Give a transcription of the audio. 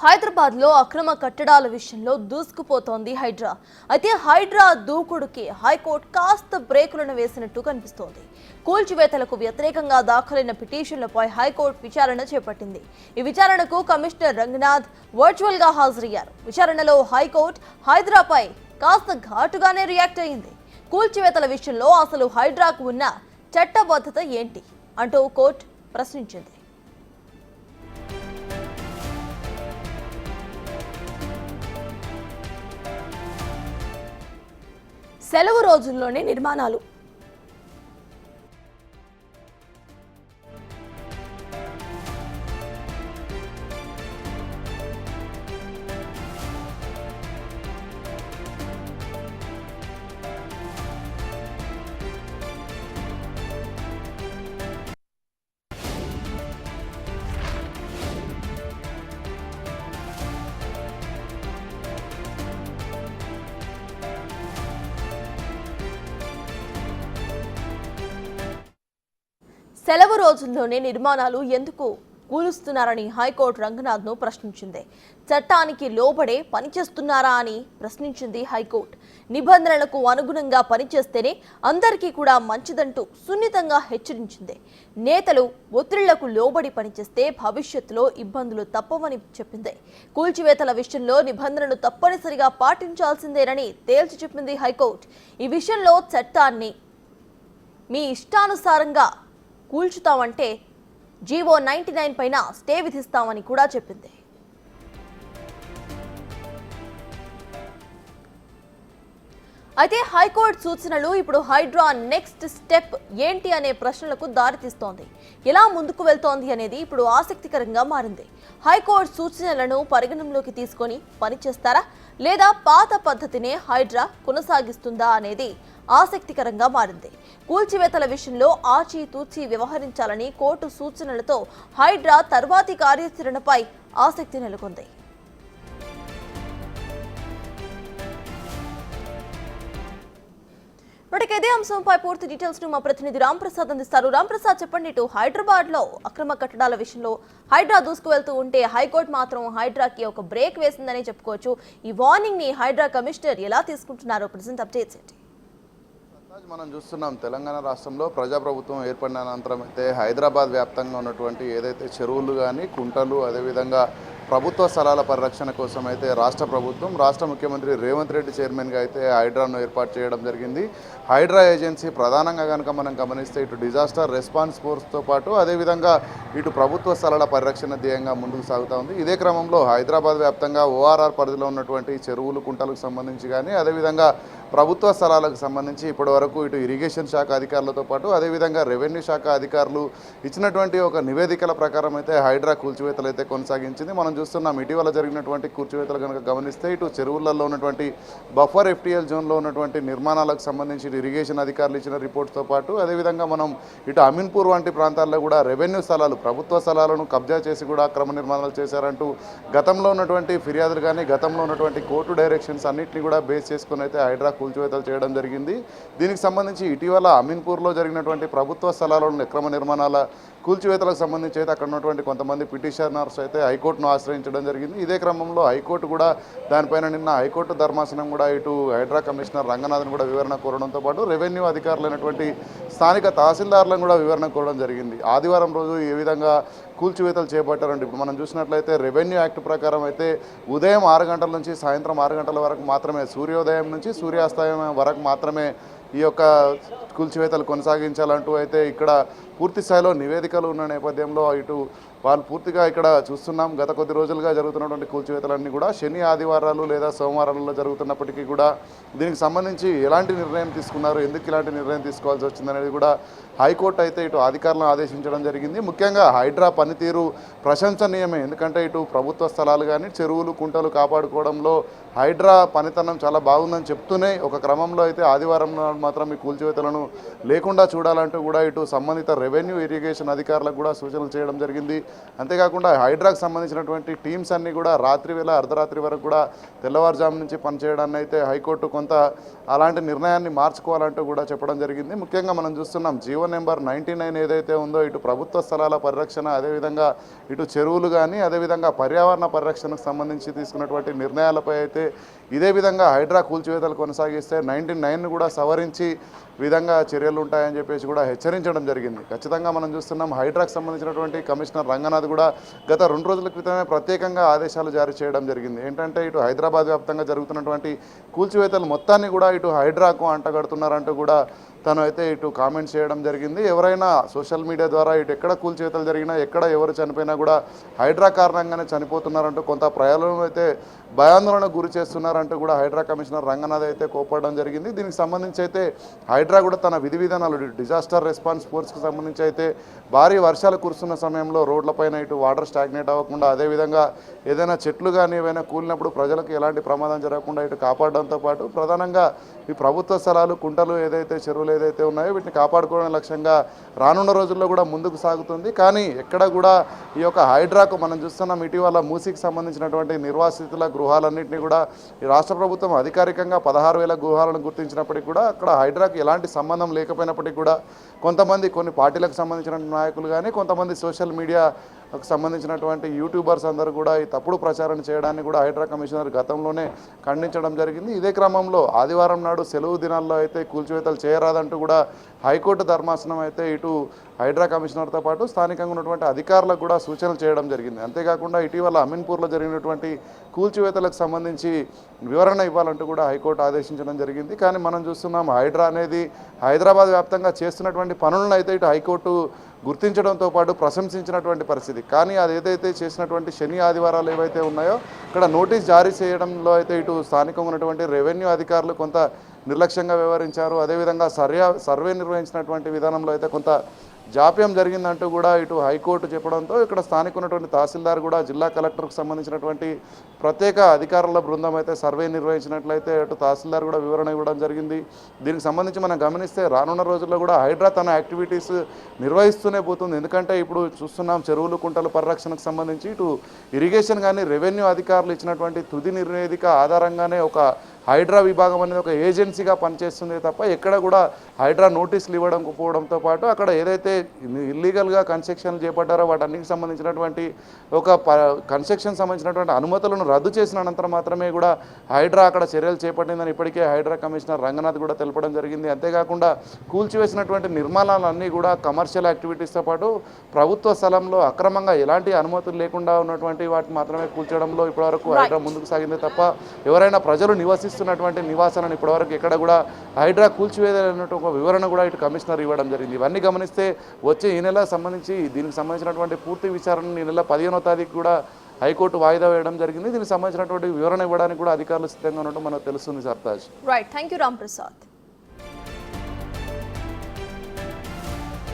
హైదరాబాద్ లో అక్రమ కట్టడాల విషయంలో దూసుకుపోతోంది హైడ్రా. అయితే హైడ్రా దూకుడుకి హైకోర్టు కాస్త బ్రేకులను వేసినట్టు కనిపిస్తోంది. కూల్చివేతలకు వ్యతిరేకంగా దాఖలైన పిటిషన్లపై హైకోర్టు విచారణ చేపట్టింది. ఈ విచారణకు కమిషనర్ రంగనాథ్ వర్చువల్ గా హాజరయ్యారు. విచారణలో హైకోర్టు హైడ్రాపై కాస్త ఘాటుగానే రియాక్ట్ అయింది. కూల్చివేతల విషయంలో అసలు హైడ్రాకు ఉన్న చట్టబద్ధత ఏంటి అంటూ కోర్టు ప్రశ్నించింది. సెలవు రోజుల్లోనే నిర్మాణాలు. సెలవు రోజుల్లోనే నిర్మాణాలు ఎందుకు కూలుస్తున్నారని హైకోర్టు రంగనాథ్ను ప్రశ్నించింది. చట్టానికి లోబడే పనిచేస్తున్నారా అని ప్రశ్నించింది హైకోర్టు. నిబంధనలకు అనుగుణంగా పనిచేస్తేనే అందరికీ కూడా మంచిదంటూ సున్నితంగా హెచ్చరించింది. నేతలు ఒత్తిళ్లకు లోబడి పనిచేస్తే భవిష్యత్తులో ఇబ్బందులు తప్పవని చెప్పింది. కూల్చివేతల విషయంలో నిబంధనలు తప్పనిసరిగా పాటించాల్సిందేనని తేల్చి చెప్పింది హైకోర్టు. ఈ విషయంలో చట్టాన్ని మీ ఇష్టానుసారంగా కూల్చుతామంటే జీవో 99 పైన స్టే విధిస్తామని కూడా చెప్పింది. అయితే హైకోర్టు సూచనలు ఇప్పుడు హైడ్రా నెక్స్ట్ స్టెప్ ఏంటి అనే ప్రశ్నలకు దారితీస్తోంది. ఎలా ముందుకు వెళ్తోంది అనేది ఇప్పుడు ఆసక్తికరంగా మారింది. హైకోర్టు సూచనలను పరిగణనలోకి తీసుకొని పనిచేస్తారా లేదా పాత పద్ధతినే హైడ్రా కొనసాగిస్తుందా అనేది ఆసక్తికరంగా మారింది. కూల్చివేతల విషయంలో ఆచితూచి వ్యవహరించాలని కోర్టు సూచనలతో హైడ్రా తర్వాతి కార్యాచరణపై ఆసక్తి నెలకొంది. ఇప్పటికే ఇదే అంశంపై పూర్తి డీటెయిల్స్ ను మా ప్రతినిధి రామ్ ప్రసాద్ అందిస్తారు. రామ్ ప్రసాద్, చెప్పండి. ఇటు హైదరాబాద్ లో అక్రమ కట్టడాల విషయంలో హైడ్రా దూసుకు వెళ్తూ ఉంటే హైకోర్టు మాత్రం హైడ్రాకి ఒక బ్రేక్ వేసిందని చెప్పుకోవచ్చు. ఈ వార్నింగ్ ని హైడ్రా కమిషనర్ ఎలా తీసుకుంటున్నారో ప్రెజెంట్ అప్డేట్స్ ఏంటి? మనం చూస్తున్నాం, తెలంగాణ రాష్ట్రంలో ప్రజాప్రభుత్వం ఏర్పడిన అనంతరం అయితే హైదరాబాద్ వ్యాప్తంగా ఉన్నటువంటి ఏదైతే చెరువులు కానీ కుంటలు, అదేవిధంగా ప్రభుత్వ స్థలాల పరిరక్షణ కోసం అయితే రాష్ట్ర ముఖ్యమంత్రి రేవంత్ రెడ్డి చైర్మన్గా అయితే హైడ్రాను ఏర్పాటు చేయడం జరిగింది. హైడ్రా ఏజెన్సీ ప్రధానంగా కనుక మనం గమనిస్తే ఇటు డిజాస్టర్ రెస్పాన్స్ ఫోర్స్తో పాటు అదేవిధంగా ఇటు ప్రభుత్వ స్థలాల పరిరక్షణ ధ్యేయంగా ముందుకు సాగుతూ ఉంది. ఇదే క్రమంలో హైదరాబాద్ వ్యాప్తంగా ఓఆర్ఆర్ పరిధిలో ఉన్నటువంటి చెరువులు కుంటలకు సంబంధించి కానీ అదేవిధంగా ప్రభుత్వ స్థలాలకు సంబంధించి ఇప్పటివరకు ఇటు ఇరిగేషన్ శాఖ అధికారులతో పాటు అదేవిధంగా రెవెన్యూ శాఖ అధికారులు ఇచ్చినటువంటి ఒక నివేదికల ప్రకారం అయితే హైడ్రా కూల్చివేతలు అయితే కొనసాగించింది. మనం చూస్తున్నాం, ఇటీవల జరిగినటువంటి కూల్చివేతలు కనుక గమనిస్తే ఇటు చెరువులలో ఉన్నటువంటి బఫర్ ఎఫ్టీఎల్ జోన్లో ఉన్నటువంటి నిర్మాణాలకు సంబంధించి ఇరిగేషన్ అధికారులు ఇచ్చిన రిపోర్ట్స్తో పాటు అదేవిధంగా మనం ఇటు అమీన్పూర్ వంటి ప్రాంతాల్లో కూడా రెవెన్యూ స్థలాలు, ప్రభుత్వ స్థలాలను కబ్జా చేసి కూడా అక్రమ నిర్మాణాలు చేశారంటూ గతంలో ఉన్నటువంటి ఫిర్యాదులు కానీ గతంలో ఉన్నటువంటి కోర్టు డైరెక్షన్స్ అన్నింటినీ కూడా బేస్ చేసుకుని అయితే హైడ్రా కూల్చివేతలు చేయడం జరిగింది. దీనికి సంబంధించి ఇటీవల అమీన్పూర్లో జరిగినటువంటి ప్రభుత్వ స్థలాలను అక్రమ నిర్మాణాల కూల్చివేతలకు సంబంధించి అయితే అక్కడ ఉన్నటువంటి కొంతమంది పిటిషనర్స్ అయితే హైకోర్టును ఆశ్రయించడం జరిగింది. ఇదే క్రమంలో హైకోర్టు కూడా దానిపైన నిన్న హైకోర్టు ధర్మాసనం కూడా ఇటు హైడ్రా కమిషనర్ రంగనాథ్ని కూడా వివరణ కోరడంతో పాటు రెవెన్యూ అధికారులైనటువంటి స్థానిక తహసీల్దార్లను కూడా వివరణ కోరడం జరిగింది. ఆదివారం రోజు ఏ విధంగా కూల్చివేతలు చేపట్టారంటే ఇప్పుడు మనం చూసినట్లయితే రెవెన్యూ యాక్ట్ ప్రకారం అయితే ఉదయం 6 గంటల నుంచి సాయంత్రం 6 గంటల వరకు మాత్రమే, సూర్యోదయం నుంచి సూర్యాస్తమయం వరకు మాత్రమే ఈ యొక్క కూల్చివేతలు కొనసాగించాలంటూ అయితే ఇక్కడ పూర్తి స్థాయిలో నివేదికలు ఉన్న నేపథ్యంలో ఇటు వాళ్ళు పూర్తిగా ఇక్కడ చూస్తున్నాం. గత కొద్ది రోజులుగా జరుగుతున్నటువంటి కూల్చివేతలన్నీ కూడా శని ఆదివారాలు లేదా సోమవారాలలో జరుగుతున్నప్పటికీ కూడా దీనికి సంబంధించి ఎలాంటి నిర్ణయం తీసుకున్నారు, ఎందుకు ఇలాంటి నిర్ణయం తీసుకోవాల్సి వచ్చిందనేది కూడా హైకోర్టు అయితే ఇటు అధికారులను ఆదేశించడం జరిగింది. ముఖ్యంగా హైడ్రా పనితీరు ప్రశంసనీయమే. ఎందుకంటే ఇటు ప్రభుత్వ స్థలాలు కానీ చెరువులు కుంటలు కాపాడుకోవడంలో హైడ్రా పనితనం చాలా బాగుందని చెప్తూనే ఒక క్రమంలో అయితే ఆదివారం మాత్రం ఈ కూల్చివేతలను లేకుండా చూడాలంటూ కూడా ఇటు సంబంధిత రెవెన్యూ రెవెన్యూ ఇరిగేషన్ అధికారులకు కూడా సూచనలు చేయడం జరిగింది. అంతేకాకుండా హైడ్రాకు సంబంధించినటువంటి టీమ్స్ అన్నీ కూడా రాత్రి వేళ అర్ధరాత్రి వరకు కూడా తెల్లవారుజాము నుంచి పనిచేయడాన్ని అయితే హైకోర్టు కొంత అలాంటి నిర్ణయాన్ని మార్చుకోవాలంటూ కూడా చెప్పడం జరిగింది. ముఖ్యంగా మనం చూస్తున్నాం జీవో నెంబర్ 99 ఏదైతే ఉందో ఇటు ప్రభుత్వ స్థలాల పరిరక్షణ, అదేవిధంగా ఇటు చెరువులు కానీ అదేవిధంగా పర్యావరణ పరిరక్షణకు సంబంధించి తీసుకున్నటువంటి నిర్ణయాలపై అయితే ఇదే విధంగా హైడ్రా కూల్చివేతలు కొనసాగిస్తే 99ను కూడా సవరించి విధంగా చర్యలు ఉంటాయని చెప్పేసి కూడా హెచ్చరించడం జరిగింది. ఖచ్చితంగా మనం చూస్తున్నాం హైడ్రాకు సంబంధించినటువంటి కమిషనర్ రంగనాథ్ కూడా గత 2 రోజుల క్రితమే ప్రత్యేకంగా ఆదేశాలు జారీ చేయడం జరిగింది. ఏంటంటే ఇటు హైదరాబాద్ వ్యాప్తంగా జరుగుతున్నటువంటి కూల్చివేతలు మొత్తాన్ని కూడా ఇటు హైడ్రాకు అంటగడుతున్నారంటూ కూడా తను అయితే ఇటు కామెంట్ చేయడం జరిగింది. ఎవరైనా సోషల్ మీడియా ద్వారా ఇటు ఎక్కడ కూల్చివేతలు జరిగినా ఎక్కడ ఎవరు చనిపోయినా కూడా హైడ్రా కారణంగానే చనిపోతున్నారంటూ కొంత ప్రజలను అయితే భయాందోళనకు గురి చేస్తున్నారంటూ కూడా హైడ్రా కమిషనర్ రంగనాథ్ అయితే కోపడడం జరిగింది. దీనికి సంబంధించి అయితే హైడ్రా కూడా తన విధి విధానాలు డిజాస్టర్ రెస్పాన్స్ ఫోర్స్కి సంబంధించి అయితే భారీ వర్షాలు కురుస్తున్న సమయంలో రోడ్లపైన ఇటు వాటర్ స్టాగ్నేట్ అవ్వకుండా అదేవిధంగా ఏదైనా చెట్లు కానీ ఏవైనా కూలినప్పుడు ప్రజలకు ఎలాంటి ప్రమాదం జరగకుండా ఇటు కాపాడడంతో పాటు ప్రధానంగా ఈ ప్రభుత్వ స్థలాలు, కుంటలు ఏదైతే చెరువులు ఏదైతే ఉన్నాయో వీటిని కాపాడుకోవడం లక్ష్యంగా రానున్న రోజుల్లో కూడా ముందుకు సాగుతుంది. కానీ ఎక్కడ కూడా ఈ యొక్క హైడ్రాకు మనం చూస్తున్నాం ఇటీవల మూసీకి సంబంధించినటువంటి నిర్వాసితుల గృహాలన్నింటినీ కూడా ఈ రాష్ట్ర ప్రభుత్వం అధికారికంగా 16,000 గృహాలను గుర్తించినప్పటికీ కూడా అక్కడ హైడ్రాకు ఎలాంటి సంబంధం లేకపోయినప్పటికీ కూడా కొంతమంది కొన్ని పార్టీలకు సంబంధించిన నాయకులు కానీ కొంతమంది సోషల్ మీడియాకు సంబంధించినటువంటి యూట్యూబర్స్ అందరూ కూడా ఈ తప్పుడు ప్రచారం చేయడాన్ని కూడా హైడ్రా కమిషనర్ గతంలోనే ఖండించడం జరిగింది. ఇదే క్రమంలో ఆదివారం నాడు సెలవు దినాల్లో అయితే కూల్చివేతలు చేయరాదంటూ కూడా హైకోర్టు ధర్మాసనం అయితే ఇటు హైడ్రా కమిషనర్తో పాటు స్థానికంగా ఉన్నటువంటి అధికారులకు కూడా సూచనలు చేయడం జరిగింది. అంతేకాకుండా ఇటీవల అమీన్పూర్లో జరిగినటువంటి కూల్చివేతలకు సంబంధించి వివరణ ఇవ్వాలంటూ కూడా హైకోర్టు ఆదేశించడం జరిగింది. కానీ మనం చూస్తున్నాం హైడ్రా అనేది హైదరాబాద్ వ్యాప్తంగా చేస్తున్నటువంటి పనులను అయితే ఇటు హైకోర్టు గుర్తించడంతో పాటు ప్రశంసించినటువంటి పరిస్థితి. కానీ అది ఏదైతే చేసినటువంటి శని ఆదివారాలు ఏవైతే ఉన్నాయో ఇక్కడ నోటీస్ జారీ చేయడంలో అయితే ఇటు స్థానికంగా ఉన్నటువంటి రెవెన్యూ అధికారులు కొంత నిర్లక్ష్యంగా వ్యవహరించారు. అదేవిధంగా సర్వే నిర్వహించినటువంటి విధానంలో అయితే కొంత జాప్యం జరిగిందంటూ కూడా ఇటు హైకోర్టు చెప్పడంతో ఇక్కడ స్థానిక ఉన్నటువంటి తహసీల్దార్ కూడా జిల్లా కలెక్టర్కు సంబంధించినటువంటి ప్రత్యేక అధికారుల బృందం అయితే సర్వే నిర్వహించినట్లయితే అటు తహసీల్దార్ కూడా వివరణ ఇవ్వడం జరిగింది. దీనికి సంబంధించి మనం గమనిస్తే రానున్న రోజుల్లో కూడా హైడ్రా తన యాక్టివిటీస్ నిర్వహిస్తూనే పోతుంది. ఎందుకంటే ఇప్పుడు చూస్తున్నాం చెరువులు, కుంటల పరిరక్షణకు సంబంధించి ఇటు ఇరిగేషన్ కానీ రెవెన్యూ అధికారులు ఇచ్చినటువంటి తుది నివేదిక ఆధారంగానే ఒక హైడ్రా విభాగం అనేది ఒక ఏజెన్సీగా పనిచేస్తుంది తప్ప ఎక్కడ కూడా హైడ్రా నోటీసులు ఇవ్వడం పోవడంతో పాటు అక్కడ ఏదైతే ఇల్లీగల్గా కన్స్ట్రక్షన్లు చేపట్టారో వాటన్నిటికి సంబంధించినటువంటి ఒక కన్స్ట్రక్షన్ సంబంధించినటువంటి అనుమతులను రద్దు చేసిన అనంతరం మాత్రమే కూడా హైడ్రా అక్కడ చర్యలు చేపట్టిందని ఇప్పటికే హైడ్రా కమిషనర్ రంగనాథ్ కూడా తెలపడం జరిగింది. అంతేకాకుండా కూల్చివేసినటువంటి నిర్మాణాలన్నీ కూడా కమర్షియల్ యాక్టివిటీస్తో పాటు ప్రభుత్వ స్థలంలో అక్రమంగా ఎలాంటి అనుమతులు లేకుండా ఉన్నటువంటి వాటిని మాత్రమే కూల్చడంలో ఇప్పటివరకు హైడ్రా ముందుకు సాగిందే తప్ప ఎవరైనా ప్రజలు నివసిస్తున్నటువంటి నివాసాలను ఇప్పటివరకు ఎక్కడ కూడా హైడ్రా కూల్చివేయాలన్నట్టు ఒక వివరణ కూడా ఇటు కమిషనర్ ఇవ్వడం జరిగింది. ఇవన్నీ గమనిస్తే వచ్చే ఈ నెల సంబంధించి దీనికి సంబంధించినటువంటి పూర్తి విచారణను ఈ నెల 15వ తారీఖు కూడా హైకోర్టు వాయిదా వేయడం జరిగింది. దీనికి సంబంధించినటువంటి వివరణ ఇవ్వడానికి కూడా అధికారులు సిద్ధంగా ఉన్నట్టు మనకు తెలుస్తుంది. Sartaj. Right, thank you Ram Prasad.